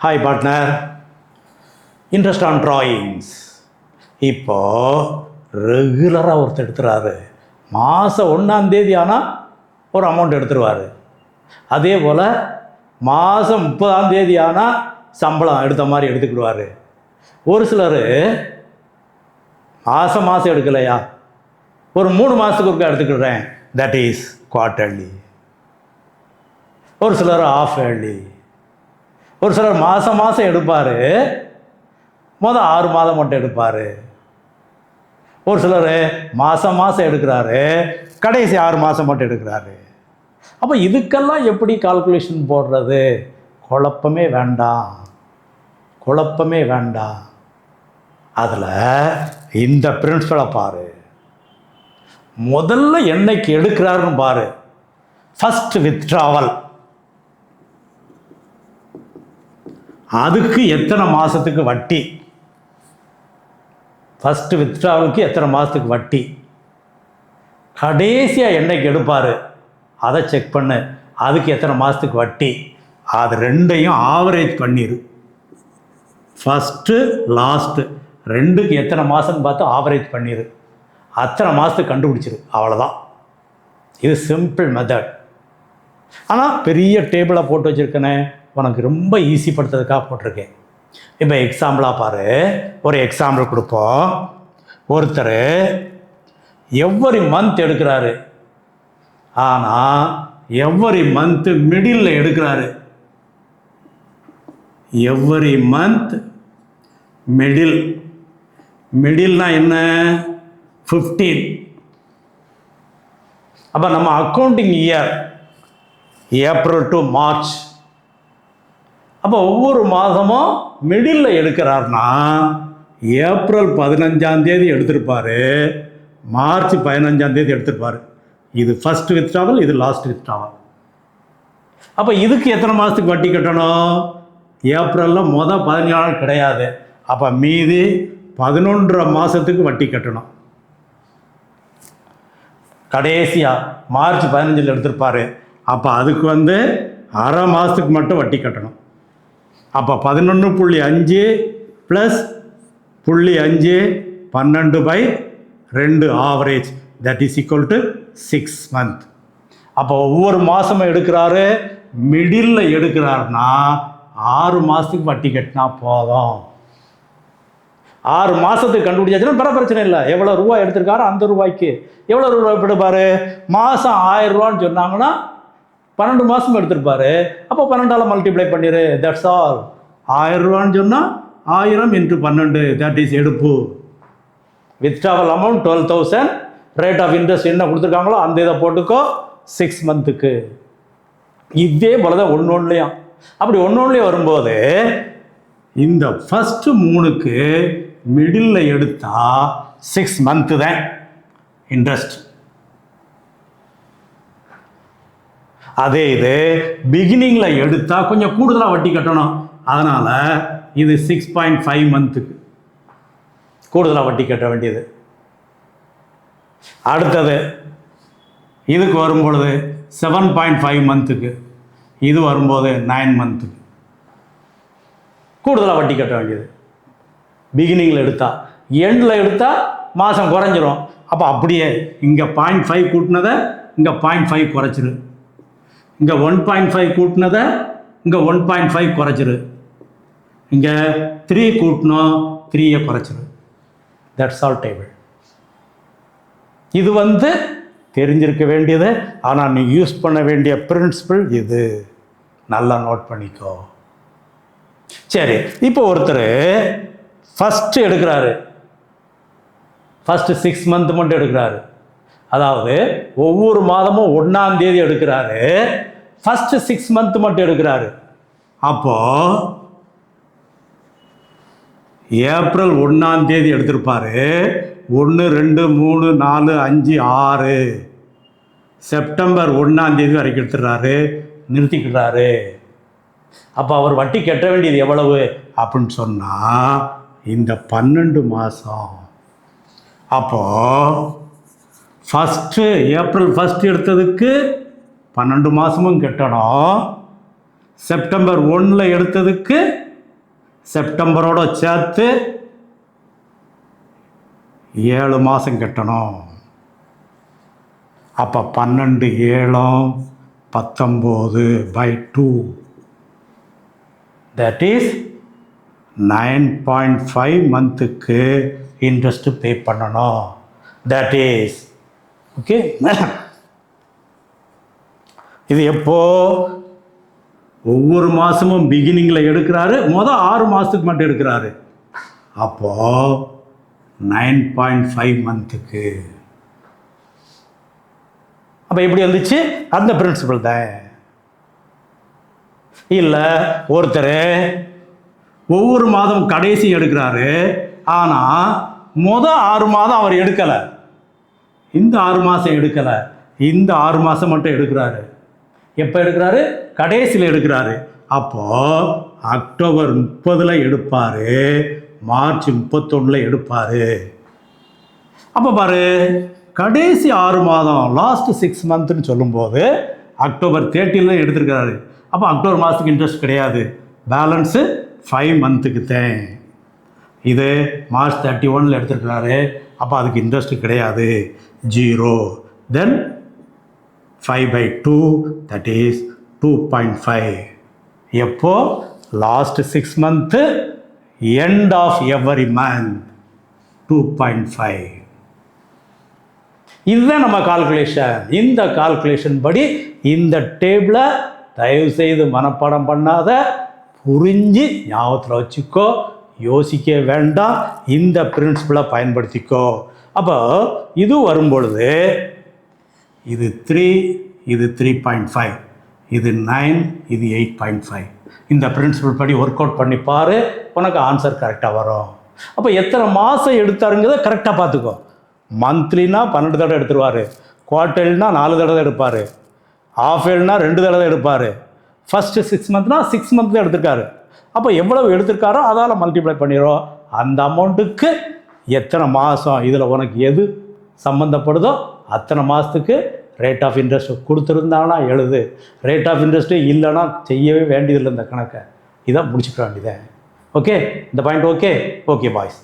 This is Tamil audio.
Hi partner, interest on drawings. இப்போது ரெகுலராக ஒருத்தர் எடுத்துகிறாரு. மாதம் 1ஆம் ஆனால் ஒரு அமௌண்ட் எடுத்துருவார். அதே போல் மாதம் 30ஆம் ஆனால் சம்பளம் எடுத்த மாதிரி எடுத்துக்கிடுவார். ஒரு சிலர் மாதம் எடுக்கலையா, ஒரு 3 மாதத்துக்கு ஒருக்கா எடுத்துக்கிடுறேன், தட் இஸ் குவார்ட்டர்லி. ஒரு சிலர் ஆஃப் இயர்லி. ஒரு சிலர் மாதம் எடுப்பார், மொதல் 6 மாதம் மட்டும் எடுப்பார். ஒரு சிலர் மாதம் எடுக்கிறாரு, கடைசி 6 மாதம் மட்டும் எடுக்கிறாரு. அப்போ இதுக்கெல்லாம் எப்படி கால்குலேஷன் போடுறது? குழப்பமே வேண்டாம். அதில் இந்த பிரின்சிபலை பாரு. முதல்ல என்னைக்கு எடுக்கிறாருன்னு பாரு. ஃபஸ்ட் வித்ட்ராவல், அதுக்கு எத்தனை மாதத்துக்கு வட்டி? ஃபஸ்ட்டு வித்ட்ராவலுக்கு எத்தனை மாதத்துக்கு வட்டி? கடைசியாக என்னைக்கு எடுப்பார் அதை செக் பண்ணு, அதுக்கு எத்தனை மாதத்துக்கு வட்டி. அது ரெண்டையும் ஆவரேஜ் பண்ணிடு. ஃபஸ்ட்டு லாஸ்ட்டு ரெண்டுக்கு எத்தனை மாதம்னு பார்த்து ஆவரேஜ் பண்ணிடு. அத்தனை மாதத்துக்கு கண்டுபிடிச்சிரு, அவ்வளோதான். இது சிம்பிள் மெத்தட். ஆனால் பெரிய டேபிளை போட்டு வச்சுருக்கேனே, உனக்கு ரொம்ப ஈஸி படுத்துறதுக்காக போட்டிருக்கேன். இப்போ எக்ஸாம்பிளாக பாரு. ஒரு எக்ஸாம்பிள் கொடுப்போம். ஒருத்தர் எவ்வரி மந்த் எடுக்கிறாரு, ஆனால் எவ்வரி மந்த்து மிடில் எடுக்கிறாரு. எவ்வரி மந்த் மிடில்னா என்ன? 15. அப்போ நம்ம accounting year April to March. அப்போ ஒவ்வொரு மாதமும் மிடில் எடுக்கிறாருன்னா ஏப்ரல் 15ஆம் எடுத்திருப்பார், மார்ச் 15ஆம் எடுத்திருப்பார். இது ஃபஸ்ட் வித்ட்ராவல், இது லாஸ்ட் வித்ட்ராவல். அப்போ இதுக்கு எத்தனை மாதத்துக்கு வட்டி கட்டணும்? ஏப்ரலில் மொதல் 14 நாள் கிடையாது. அப்போ மீதி 11 மாதத்துக்கு வட்டி கட்டணும். கடைசியாக மார்ச் 15 எடுத்திருப்பார். அப்போ அதுக்கு அரை மாதத்துக்கு மட்டும் வட்டி கட்டணும். அப்போ 11.5 plus 0.5 12/2 average, that is equal to 6 month. அப்போ ஒவ்வொரு மாதமும் எடுக்கிறாரு, மிடில் எடுக்கிறாருன்னா 6 மாதத்துக்கு வட்டி கட்டினா போதும். 6 மாதத்துக்கு கண்டுபிடிச்சாச்சுன்னா பெற பிரச்சனை இல்லை. எவ்வளோ ரூபா எடுத்திருக்காரோ அந்த ரூபாய்க்கு எவ்வளோ ரூபா எடுப்பார்? மாதம் 1000 ரூபான்னு சொன்னாங்கன்னா 12 மாதம் எடுத்திருப்பாரு. அப்போ 12ஆல் மல்டிப்ளை பண்ணிடு, தட்ஸ் ஆல். 1000 ரூபான்னு சொன்னால் 1000 × 12, தட் இஸ் எடுப்பு. Withdrawal amount 12,000. Rate of interest என்ன கொடுத்துருக்காங்களோ அந்த இதை போட்டுக்கோ 6 மந்த்துக்கு. இதே போல தான் ஒன்றுலையும். அப்படி ஒன்றுலையும் வரும்போது இந்த ஃபஸ்ட்டு 3க்கு மிடில் எடுத்தால் 6 மந்த்து தான் இன்ட்ரெஸ்ட். அதே இது பிகினிங்கில் எடுத்தால் கொஞ்சம் கூடுதலாக வட்டி கட்டணும். அதனால் இது 6.5 மந்த்துக்கு கூடுதலாக வட்டி கட்ட வேண்டியது. அடுத்தது இதுக்கு வரும்பொழுது 7.5 மந்த்துக்கு, இது வரும்போது 9 மந்த்துக்கு கூடுதலாக வட்டி கட்ட வேண்டியது. பிகினிங்கில் எடுத்தால், எண்டில் எடுத்தால் மாதம் குறைஞ்சிரும். அப்போ அப்படியே இங்கே 0.5 கூட்டினதை இங்கே 0.5 குறைச்சிரு, இங்கே 1.5 கூட்டினதை இங்கே 1.5 குறைச்சிரு, இங்கே 3 கூட்டணும் 3 குறைச்சிரு. That's all table. இது தெரிஞ்சிருக்க வேண்டியது. ஆனால் நீ யூஸ் பண்ண வேண்டிய பிரின்சிபிள் இது. நல்லா நோட் பண்ணிக்கோ. சரி, இப்போ ஒருத்தர் ஃபஸ்ட்டு எடுக்கிறாரு, ஃபஸ்ட்டு 6 மந்த் மட்டும் எடுக்கிறாரு. அதாவது ஒவ்வொரு மாதமும் 1ஆம் எடுக்கிறாரு, ஃபஸ்ட்டு 6 மந்த் மட்டும் எடுக்கிறாரு. அப்போது ஏப்ரல் 1ஆம் எடுத்திருப்பார். 1 2 3 4 5 6 செப்டம்பர் 1ஆம் வரைக்கும் எடுத்துடுறாரு, நிறுத்திக்கிறாரு. அப்போ அவர் வட்டி கட்ட வேண்டியது எவ்வளவு அப்படின்னு சொன்னால் இந்த 12 மாதம். அப்போது ஃபஸ்ட்டு ஏப்ரல் 1 எடுத்ததுக்கு 12 மாதமும் கட்டணும். செப்டம்பர் 1 எடுத்ததுக்கு செப்டம்பரோட சேர்த்து 7 மாதம் கட்டணும். அப்போ 12 7 19 by 2, that is 9.5 மந்த்துக்கு இன்ட்ரெஸ்ட் பே பண்ணணும். that is okay. இது எப்போ? ஒவ்வொரு மாதமும் பிகினிங்கில் எடுக்கிறாரு, 6 மாதத்துக்கு மட்டும் எடுக்கிறாரு. அப்போது 9.5 மந்த்துக்கு. அப்போ எப்படி வந்துச்சு? அந்த பிரின்சிபல் தான். இல்லை ஒருத்தர் ஒவ்வொரு மாதம் கடைசி எடுக்கிறாரு, ஆனால் 6 மாதம் அவர் எடுக்கலை, இந்த 6 மாதம் எடுக்கலை, இந்த 6 மாதம் மட்டும் எடுக்கிறாரு. எப்போ எடுக்கிறாரு? கடைசியில் எடுக்கிறாரு. அப்போது அக்டோபர் 30 எடுப்பார், மார்ச் 31 எடுப்பார். அப்போ பாரு, கடைசி 6 மாதம் லாஸ்ட் 6 மந்த்னு சொல்லும்போது அக்டோபர் 30 எடுத்திருக்கிறாரு. அப்போ அக்டோபர் மாதத்துக்கு இன்ட்ரெஸ்ட் கிடையாது, பேலன்ஸு 5 மந்த்துக்கு தான். இது மார்ச் 31 எடுத்திருக்கிறாரு, அப்போ அதுக்கு இன்ட்ரெஸ்ட் கிடையாது, 0. தென் 5/2, that is 2.5. எப்போ? Last 6 month, end of every month, 2.5. இதுதான் நம்ம கால்குலேஷன். இந்த கால்குலேஷன் படி இந்த டேபிளை தயவு செய்து மனப்பாடம் பண்ணாத, புரிஞ்சு ஞாபகத்தில் வச்சுக்கோ, யோசிக்க வேண்டாம், இந்த பிரின்சிபலை பயன்படுத்திக்கோ. அப்போ இது வரும்பொழுது இது 3, இது 3.5, இது 9, இது 8.5. இந்த பிரின்சிபல் படி ஒர்க் அவுட் பண்ணி பாரு, உனக்கு ஆன்சர் கரெக்டாக வரும். அப்போ எத்தனை மாதம் எடுத்தாருங்கிறத கரெக்டாக பார்த்துக்கோ. மந்த்லினா 12 தடவை எடுத்துருவார், குவார்ட்டர்லினா 4 தடவை எடுப்பார், ஆஃப் இயர்னா 2 தடவை எடுப்பார், ஃபஸ்ட்டு 6 மந்த்னா 6 மந்த் தான் எடுத்திருக்காரு. அப்போ எவ்வளவு எடுத்திருக்காரோ அதால் மல்டிப்ளை பண்ணிடுறோம். அந்த அமௌண்ட்டுக்கு எத்தனை மாதம் இதில் உனக்கு எது சம்மந்தப்படுதோ அத்தனை மாதத்துக்கு ரேட் ஆஃப் இன்ட்ரெஸ்ட் கொடுத்துருந்தானா எழுது, ரேட் ஆஃப் இன்ட்ரெஸ்ட்டு இல்லைன்னா செய்யவே வேண்டியதில்லை. இந்த கணக்கை இதை முடிச்சுக்க வேண்டியதே. ஓகே, இந்த பாயிண்ட் ஓகே? Okay boys.